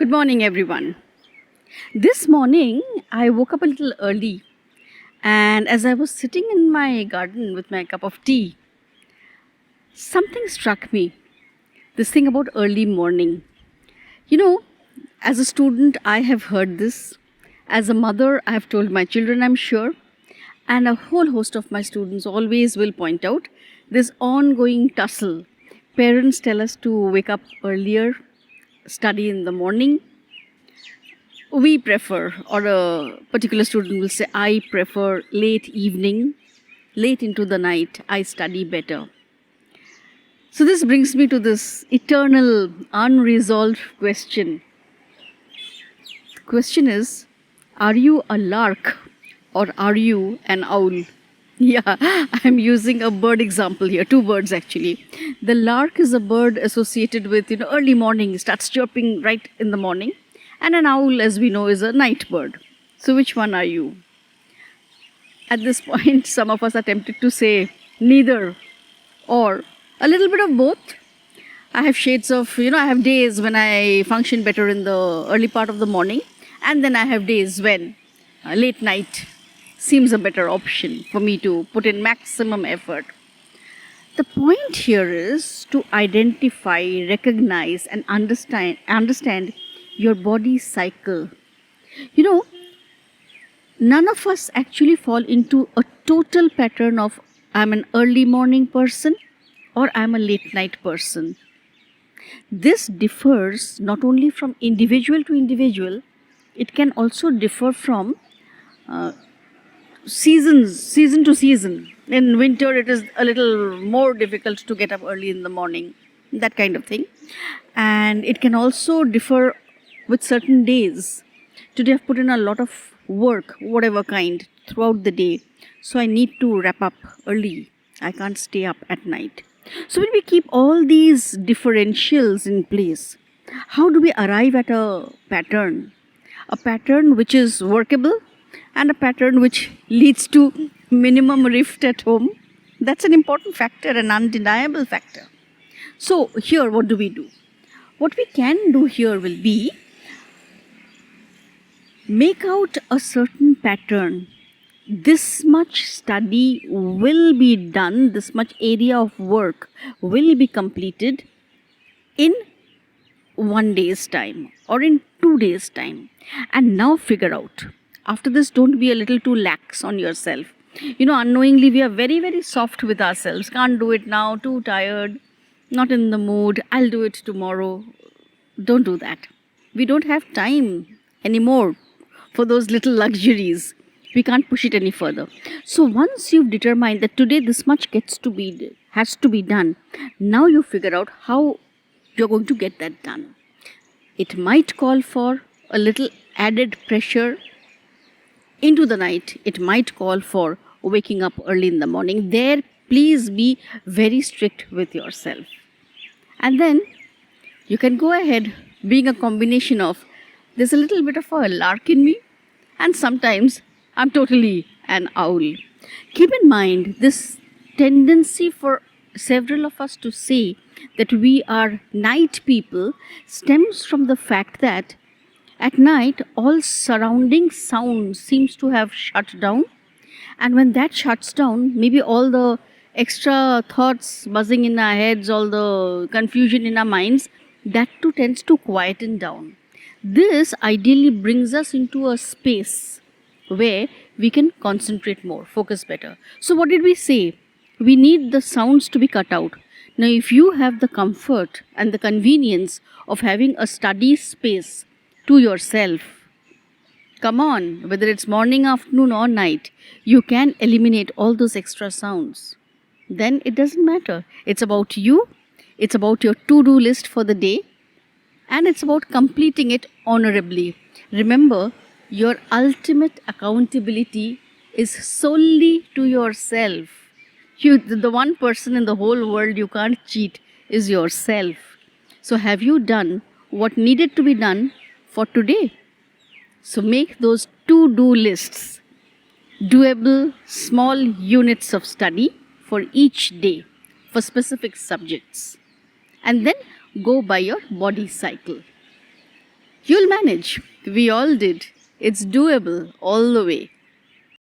Good morning, everyone. This morning, I woke up a little early, and as I was sitting in my garden with my cup of tea, something struck me. This thing about early morning. You know, as a student, I have heard this. As a mother, I have told my children, I'm sure. And a whole host of my students always will point out this ongoing tussle. Parents tell us to wake up earlier, study in the morning. We prefer, or a particular student will say, I prefer late evening, late into the night, I study better. So this brings me to this eternal, unresolved question. The question is, are you a lark or are you an owl? Yeah, I'm using a bird example here, two birds actually. The lark is a bird associated with, early morning, starts chirping right in the morning. And an owl, as we know, is a night bird. So which one are you? At this point, some of us are tempted to say neither or a little bit of both. I have shades of, I have days when I function better in the early part of the morning, and then I have days when late night seems a better option for me to put in maximum effort. The point here is to identify, recognize, and understand your body's cycle. None of us actually fall into a total pattern of I'm an early morning person or I'm a late night person. This differs not only from individual to individual, it can also differ from season to season. In winter, it is a little more difficult to get up early in the morning, that kind of thing. And it can also differ with certain days. Today I've put in a lot of work, whatever kind, throughout the day. So I need to wrap up early. I can't stay up at night. So when we keep all these differentials in place, how do we arrive at a pattern? A pattern which is workable and a pattern which leads to minimum rift at home. That's an important factor, an undeniable factor. So here, what do we do? What we can do here will be make out a certain pattern. This much study will be done, this much area of work will be completed in 1 day's time or in 2 days' time. And now figure out. After this, don't be a little too lax on yourself. Unknowingly, we are very, very soft with ourselves. Can't do it now, too tired, not in the mood, I'll do it tomorrow. Don't do that. We don't have time anymore for those little luxuries. We can't push it any further. So once you've determined that today this much has to be done, now you figure out how you're going to get that done. It might call for a little added pressure into the night. It might call for waking up early in the morning. There, please be very strict with yourself. And then you can go ahead being a combination of there's a little bit of a lark in me and sometimes I'm totally an owl. Keep in mind this tendency for several of us to say that we are night people stems from the fact that at night all surrounding sound seems to have shut down, and when that shuts down, maybe all the extra thoughts buzzing in our heads, all the confusion in our minds, that too tends to quieten down. This ideally brings us into a space where we can concentrate more, focus better. So what did we say? We need the sounds to be cut out. Now if you have the comfort and the convenience of having a study space to yourself, come on, whether it's morning, afternoon or night, you can eliminate all those extra sounds. Then it doesn't matter. It's about you, it's about your to-do list for the day, and it's about completing it honorably. Remember, your ultimate accountability is solely to yourself. The one person in the whole world you can't cheat is yourself. So have you done what needed to be done for today? So make those to-do lists, doable small units of study for each day for specific subjects. And then go by your body cycle. You'll manage. We all did. It's doable all the way.